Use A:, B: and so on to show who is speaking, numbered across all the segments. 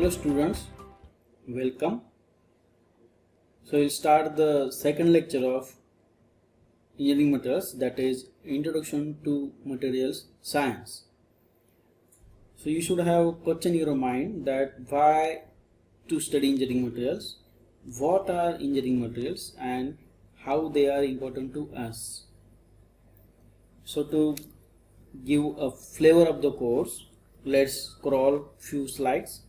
A: Hello students, welcome. So we'll start the second lecture of engineering materials, that is Introduction to Materials Science. So you should have a question in your mind that why to study engineering materials, what are engineering materials and how they are important to us. So to give a flavor of the course, let's scroll few slides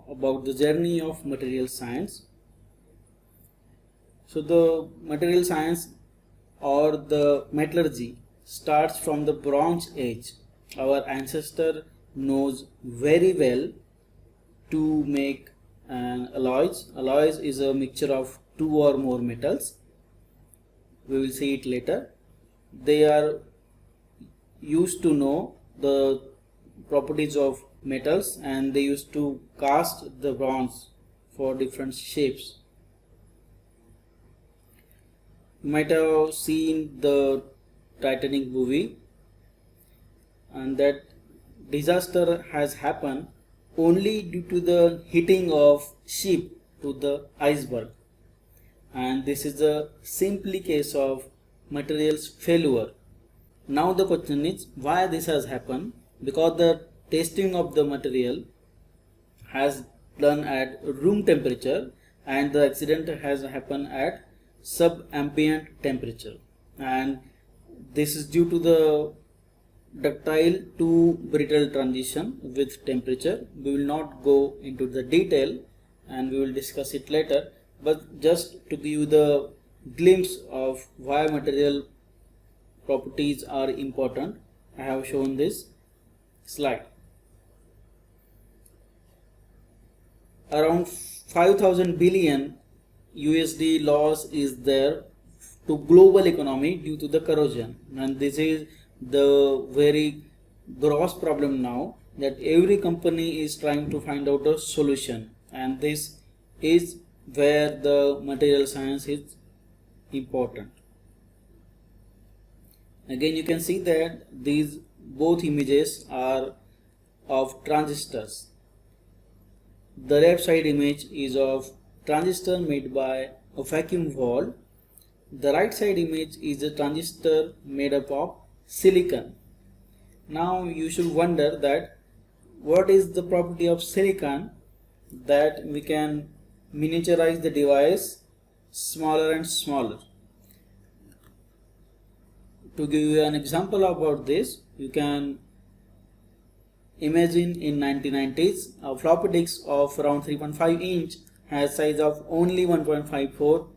A: about the journey of material science. So the material science or the metallurgy starts from the Bronze Age. Our ancestor knows very well to make an alloys. Alloys is a mixture of two or more metals. We will see it later. They are used to know the properties of metals and they used to cast the bronze for different shapes. You might have seen the Titanic movie, and that disaster has happened only due to the hitting of ship to the iceberg, and this is a simply case of materials failure. Now the question is why this has happened, because the testing of the material has done at room temperature and the accident has happened at sub-ambient temperature, and this is due to the ductile to brittle transition with temperature. We will not go into the detail and we will discuss it later, but just to give you the glimpse of why material properties are important, I have shown this slide. Around 5,000 billion USD loss is there to global economy due to the corrosion, and this is the very gross problem now that every company is trying to find out a solution, and this is where the material science is important. Again you can see that these both images are of transistors. The left side image is of transistor made by a vacuum valve. The right side image is a transistor made up of silicon. Now you should wonder that what is the property of silicon that we can miniaturize the device smaller and smaller. To give you an example about this, you can imagine in 1990s a floppy disk of around 3.5 inch has size of only 1.54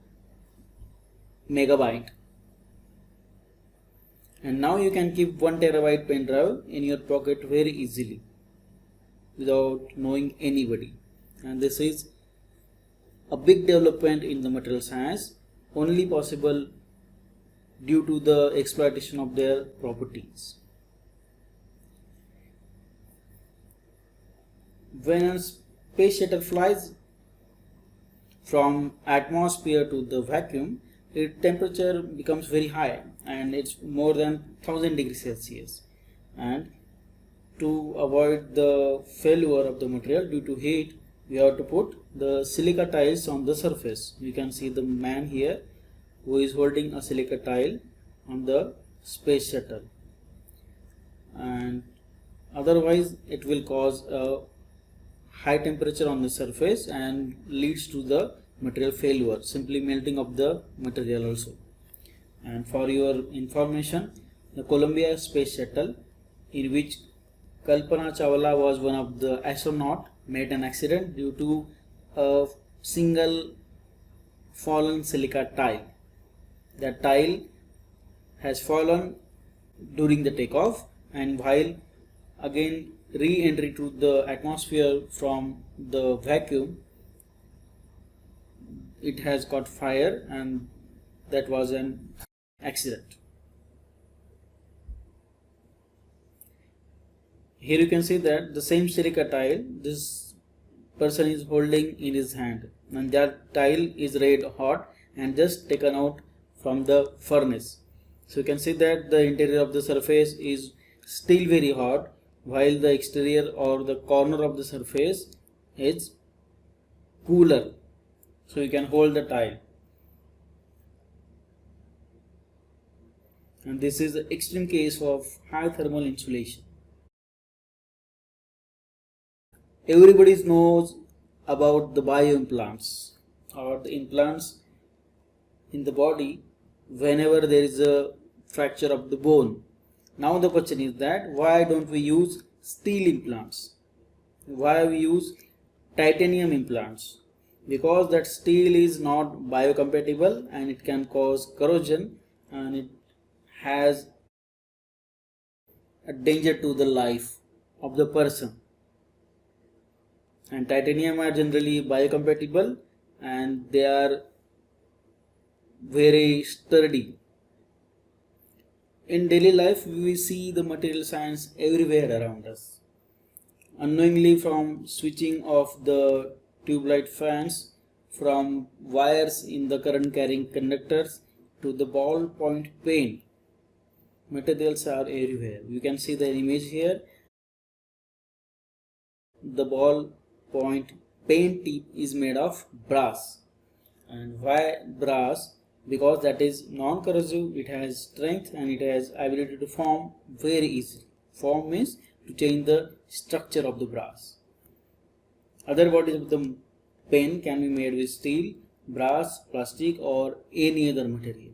A: megabyte, and now you can keep 1 terabyte pen drive in your pocket very easily without knowing anybody, and this is a big development in the material science, only possible due to the exploitation of their properties. When a space shuttle flies from atmosphere to the vacuum, its temperature becomes very high and it's more than 1000 degrees Celsius, and to avoid the failure of the material due to heat, we have to put the silica tiles on the surface. You can see the man here who is holding a silica tile on the space shuttle, and otherwise it will cause a high temperature on the surface and leads to the material failure, simply melting of the material also. And for your information, the Columbia space shuttle, in which Kalpana Chawla was one of the astronaut, made an accident due to a single fallen silica tile. That tile has fallen during the takeoff, and while again re-entry to the atmosphere from the vacuum, it has caught fire, and that was an accident. Here you can see that the same silica tile this person is holding in his hand, and that tile is red hot and just taken out from the furnace. So you can see that the interior of the surface is still very hot, while the exterior or the corner of the surface is cooler, so you can hold the tile. And this is the extreme case of high thermal insulation. Everybody knows about the bioimplants, or the implants in the body whenever there is a fracture of the bone. Now the question is that why don't we use steel implants? Why we use titanium implants? Because that steel is not biocompatible and it can cause corrosion, and it has a danger to the life of the person. And titanium are generally biocompatible and they are very sturdy. In daily life, we see the material science everywhere around us. Unknowingly, from switching off the tube light fans, from wires in the current carrying conductors to the ballpoint pen, materials are everywhere. You can see the image here. The ballpoint pen tip is made of brass. And why brass? Because that is non-corrosive, it has strength and it has ability to form very easily. Form means to change the structure of the brass. Other bodies of the pen can be made with steel, brass, plastic or any other material.